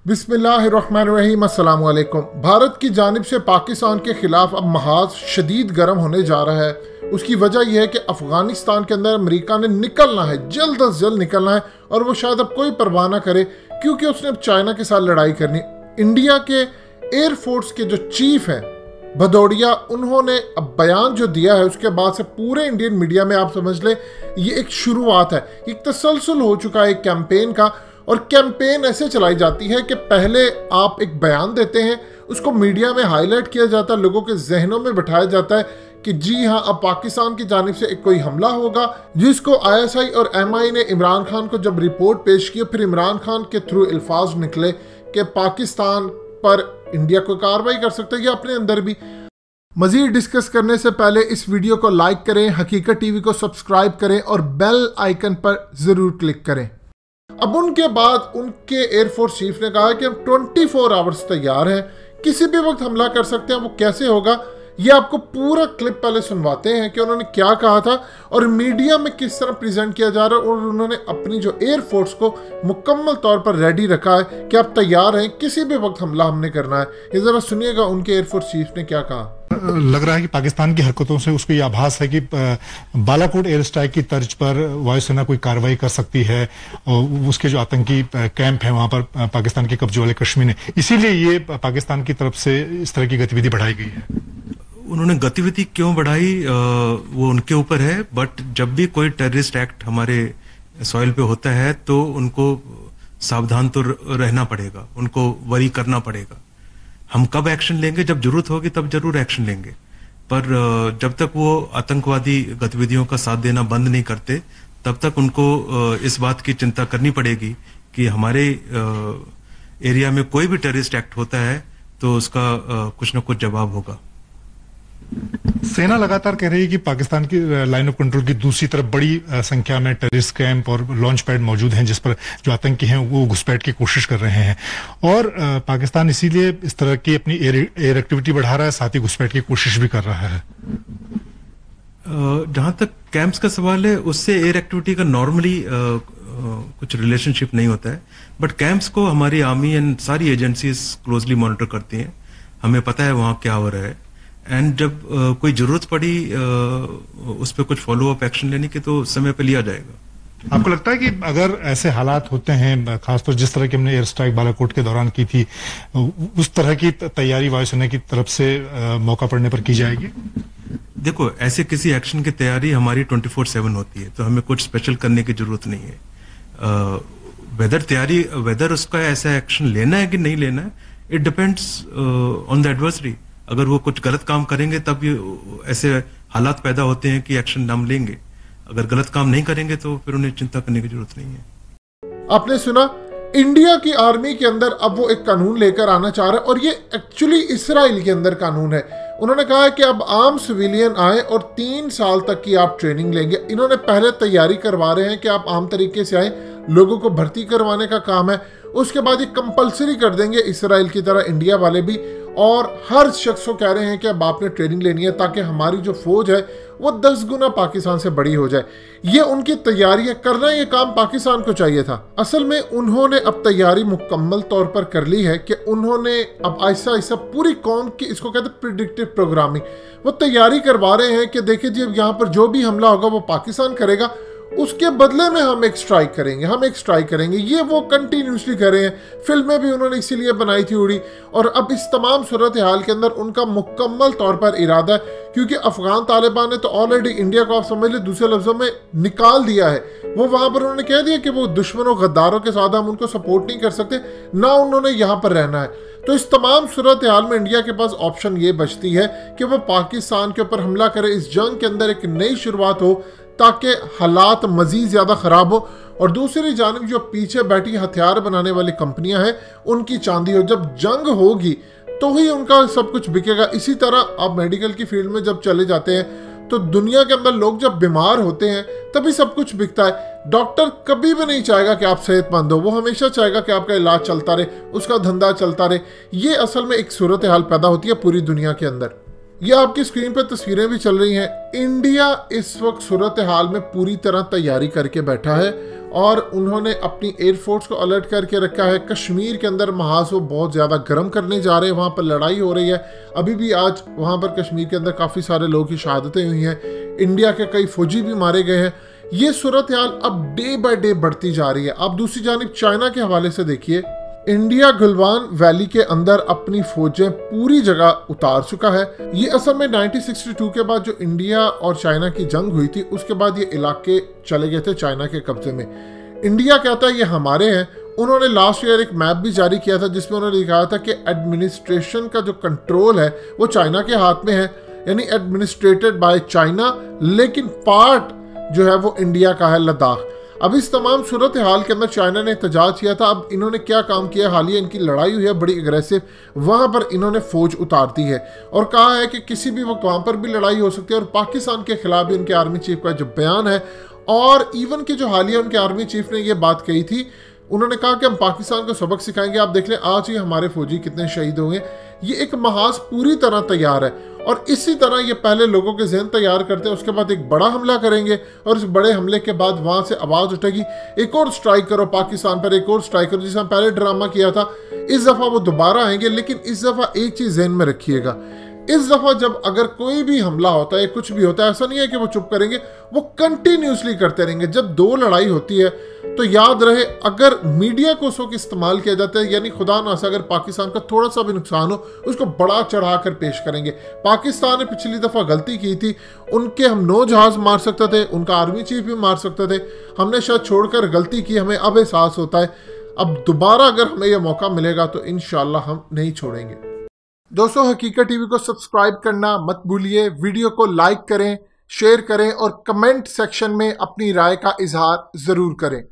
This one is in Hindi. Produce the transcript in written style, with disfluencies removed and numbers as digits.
बिस्मिल्लाहिर्रहमानिर्रहीम, अस्सलाम वालेकुम। भारत की जानिब से पाकिस्तान के खिलाफ अब महाज शदीद गर्म होने जा रहा है। उसकी वजह यह है कि अफगानिस्तान के अंदर अमेरिका ने निकलना है, जल्द अज जल्द निकलना है, और वो शायद अब कोई परवाह ना करे क्योंकि उसने अब चाइना के साथ लड़ाई करनी। इंडिया के एयरफोर्स के जो चीफ हैं भदौड़िया, उन्होंने अब बयान जो दिया है उसके बाद से पूरे इंडियन मीडिया में आप समझ लें ये एक शुरुआत है, एक तसलसल हो चुका है एक कैंपेन का। और कैंपेन ऐसे चलाई जाती है कि पहले आप एक बयान देते हैं, उसको मीडिया में हाईलाइट किया जाता है, लोगों के जहनों में बिठाया जाता है कि जी हाँ अब पाकिस्तान की जानिब से एक कोई हमला होगा, जिसको ISI और MI ने इमरान खान को जब रिपोर्ट पेश की, फिर इमरान खान के थ्रू अल्फाज निकले कि पाकिस्तान पर इंडिया को कार्रवाई कर सकता है या अपने अंदर भी। मजीद डिस्कस करने से पहले इस वीडियो को लाइक करें, हकीकत टीवी को सब्सक्राइब करें और बेल आइकन पर जरूर क्लिक करें। अब उनके बाद उनके एयरफोर्स चीफ ने कहा कि हम 24 आवर्स तैयार हैं, किसी भी वक्त हमला कर सकते हैं। वो कैसे होगा ये आपको पूरा क्लिप पहले सुनवाते हैं कि उन्होंने क्या कहा था और मीडिया में किस तरह प्रेजेंट किया जा रहा है, और उन्होंने अपनी जो एयरफोर्स को मुकम्मल तौर पर रेडी रखा है कि आप तैयार हैं, किसी भी वक्त हमला हमने करना है। ये जरा सुनिएगा उनके एयरफोर्स चीफ ने क्या कहा। लग रहा है कि पाकिस्तान की हरकतों से उसको ये आभास है कि बालाकोट एयर स्ट्राइक की तर्ज पर वायुसेना कोई कार्रवाई कर सकती है, और उसके जो आतंकी कैंप है वहां पर पाकिस्तान के कब्जे वाले कश्मीर ने, इसीलिए ये पाकिस्तान की तरफ से इस तरह की गतिविधि बढ़ाई गई है। उन्होंने गतिविधि क्यों बढ़ाई वो उनके ऊपर है, बट जब भी कोई टेररिस्ट एक्ट हमारे सॉइल पे होता है तो उनको सावधान तो रहना पड़ेगा, उनको वरी करना पड़ेगा। हम कब एक्शन लेंगे, जब जरूरत होगी तब जरूर एक्शन लेंगे, पर जब तक वो आतंकवादी गतिविधियों का साथ देना बंद नहीं करते तब तक उनको इस बात की चिंता करनी पड़ेगी कि हमारे एरिया में कोई भी टेररिस्ट एक्ट होता है तो उसका कुछ न कुछ जवाब होगा। सेना लगातार कह रही है कि पाकिस्तान की लाइन ऑफ कंट्रोल की दूसरी तरफ बड़ी संख्या में टेररिस्ट कैंप और लॉन्च पैड मौजूद हैं जिस पर जो आतंकी हैं वो घुसपैठ की कोशिश कर रहे हैं, और पाकिस्तान इसीलिए इस तरह की अपनी एयर एक्टिविटी बढ़ा रहा है, साथ ही घुसपैठ की कोशिश भी कर रहा है। जहां तक कैंप्स का सवाल है उससे एयर एक्टिविटी का नॉर्मली कुछ रिलेशनशिप नहीं होता है, बट कैंप्स को हमारी आर्मी एंड सारी एजेंसीज क्लोजली मॉनिटर करती हैं, हमें पता है वहां क्या हो रहा है, एंड जब कोई जरूरत पड़ी उस पर कुछ फॉलो अप एक्शन लेने की तो समय पे लिया जाएगा। आपको लगता है कि अगर ऐसे हालात होते हैं, खासतौर जिस तरह की हमने एयर स्ट्राइक बालाकोट के दौरान की थी, उस तरह की तैयारी वायुसेना की तरफ से मौका पड़ने पर की जाएगी? देखो, ऐसे किसी एक्शन की तैयारी हमारी 24/7 होती है, तो हमें कुछ स्पेशल करने की जरूरत नहीं है। वेदर उसका ऐसा एक्शन लेना है कि नहीं लेना है, it depends on the adversary. अगर वो कुछ गलत काम करेंगे तब ये ऐसे हालात पैदा होते हैं कि एक्शन हम लेंगे, अगर गलत काम नहीं करेंगे तो फिर उन्हें चिंता करने की जरूरत नहीं है। आपने सुना, इंडिया की आर्मी के अंदर अब वो एक कानून लेकर आना चाह रहा है, और ये एक्चुअली इसराइल के अंदर कानून है। उन्होंने कहा है कि अब आम सिविलियन आए और 3 साल तक की आप ट्रेनिंग लेंगे। इन्होंने पहले तैयारी करवा रहे हैं कि आप आम तरीके से आए, लोगों को भर्ती करवाने का काम है, उसके बाद ये कंपलसरी कर देंगे इसराइल की तरह इंडिया वाले भी, और हर शख्स को कह रहे हैं कि अब आपने ट्रेनिंग लेनी है ताकि हमारी जो फौज है वो 10 गुना पाकिस्तान से बड़ी हो जाए। ये उनकी तैयारी है, करना ये काम पाकिस्तान को चाहिए था। असल में उन्होंने अब तैयारी मुकम्मल तौर पर कर ली है कि उन्होंने अब ऐसा ऐसा पूरी कौम की, इसको कहते हैं प्रिडिक्टिव प्रोग्रामिंग, वो तैयारी करवा रहे हैं कि देखिए जी अब यहाँ पर जो भी हमला होगा वो पाकिस्तान करेगा, उसके बदले में हम एक स्ट्राइक करेंगे। ये वो कंटिन्यूसली कर रहे हैं। फिल्में भी उन्होंने इसीलिए बनाई थी उड़ी, और अब इस तमाम सूरत हाल के अंदर उनका मुकम्मल तौर पर इरादा है, क्योंकि अफगान तालिबान ने तो ऑलरेडी इंडिया को आप समझ लें दूसरे लफ्जों में निकाल दिया है। वो वहां पर उन्होंने कह दिया कि वो दुश्मनों गद्दारों के साथ हम उनको सपोर्ट नहीं कर सकते, ना उन्होंने यहाँ पर रहना है। तो इस तमाम सूरत हाल में इंडिया के पास ऑप्शन ये बचती है कि वो पाकिस्तान के ऊपर हमला करे, इस जंग के अंदर एक नई शुरुआत हो ताकि हालात मजीद ज़्यादा ख़राब हो, और दूसरी जानिब जो पीछे बैठी हथियार बनाने वाली कंपनियां हैं उनकी चांदी हो। जब जंग होगी तो ही उनका सब कुछ बिकेगा। इसी तरह आप मेडिकल की फील्ड में जब चले जाते हैं तो दुनिया के अंदर लोग जब बीमार होते हैं तभी सब कुछ बिकता है। डॉक्टर कभी भी नहीं चाहेगा कि आप सेहतमंद हो, वो हमेशा चाहेगा कि आपका इलाज चलता रहे, उसका धंधा चलता रहे। ये असल में एक सूरत हाल पैदा होती है पूरी दुनिया के अंदर। ये आपकी स्क्रीन पर तस्वीरें भी चल रही हैं। इंडिया इस वक्त सूरत हाल में पूरी तरह तैयारी करके बैठा है और उन्होंने अपनी एयरफोर्स को अलर्ट करके रखा है। कश्मीर के अंदर महाज वो बहुत ज़्यादा गर्म करने जा रहे हैं, वहाँ पर लड़ाई हो रही है। अभी भी आज वहाँ पर कश्मीर के अंदर काफ़ी सारे लोगों की शहादतें हुई हैं, इंडिया के कई फौजी भी मारे गए हैं। ये सूरत हाल अब डे बाय डे बढ़ती जा रही है। आप दूसरी जानिब चाइना के हवाले से देखिए, इंडिया गलवान वैली के अंदर अपनी फौजें पूरी जगह उतार चुका है। ये असल में 1962 के बाद जो इंडिया और चाइना की जंग हुई थी, उसके बाद ये इलाके चले गए थे चाइना के कब्जे में। इंडिया कहता है ये हमारे हैं। उन्होंने लास्ट ईयर एक मैप भी जारी किया था जिसमें उन्होंने दिखाया था कि एडमिनिस्ट्रेशन का जो कंट्रोल है वो चाइना के हाथ में है, यानी एडमिनिस्ट्रेटेड बाय चाइना, लेकिन पार्ट जो है वो इंडिया का है, लद्दाख। अब इस तमाम सूरत हाल के अंदर चाइना ने एहतजाज किया था। अब इन्होंने क्या काम किया, हालिया इनकी लड़ाई हुई है बड़ी अग्रेसिव, वहां पर इन्होंने फौज उतार दी है और कहा है कि किसी भी वक्त वहां पर भी लड़ाई हो सकती है। और पाकिस्तान के खिलाफ भी उनके आर्मी चीफ का जो बयान है, और इवन की जो हालिया उनके आर्मी चीफ ने ये बात कही थी, उन्होंने कहा कि हम पाकिस्तान को सबक सिखाएंगे। आप देख लें आज ही हमारे फौजी कितने शहीद हुए। ये एक महाज पूरी तरह तैयार है और इसी तरह ये पहले लोगों के जहन तैयार करते हैं, उसके बाद एक बड़ा हमला करेंगे और इस बड़े हमले के बाद वहां से आवाज उठेगी एक और स्ट्राइक करो पाकिस्तान पर, एक और स्ट्राइक करो, जिसे हम पहले ड्रामा किया था। इस दफा वो दोबारा आएंगे, लेकिन इस दफा एक चीज जहन में रखिएगा, इस दफा जब अगर कोई भी हमला होता है, कुछ भी होता है, ऐसा नहीं है कि वो चुप करेंगे, वो कंटिन्यूसली करते रहेंगे। जब दो लड़ाई होती है तो याद रहे, अगर मीडिया को उसको इस्तेमाल किया जाता है, यानी खुदा ना से अगर पाकिस्तान का थोड़ा सा भी नुकसान हो, उसको बड़ा चढ़ाकर पेश करेंगे। पाकिस्तान ने पिछली दफा गलती की थी, उनके हम 9 जहाज मार सकते थे, उनका आर्मी चीफ भी मार सकते थे, हमने शायद छोड़कर गलती की, हमें अब एहसास होता है। अब दोबारा अगर हमें यह मौका मिलेगा तो इंशाल्लाह हम नहीं छोड़ेंगे। दोस्तों, हकीकत टीवी को सब्सक्राइब करना मत भूलिए, वीडियो को लाइक करें, शेयर करें और कमेंट सेक्शन में अपनी राय का इजहार जरूर करें।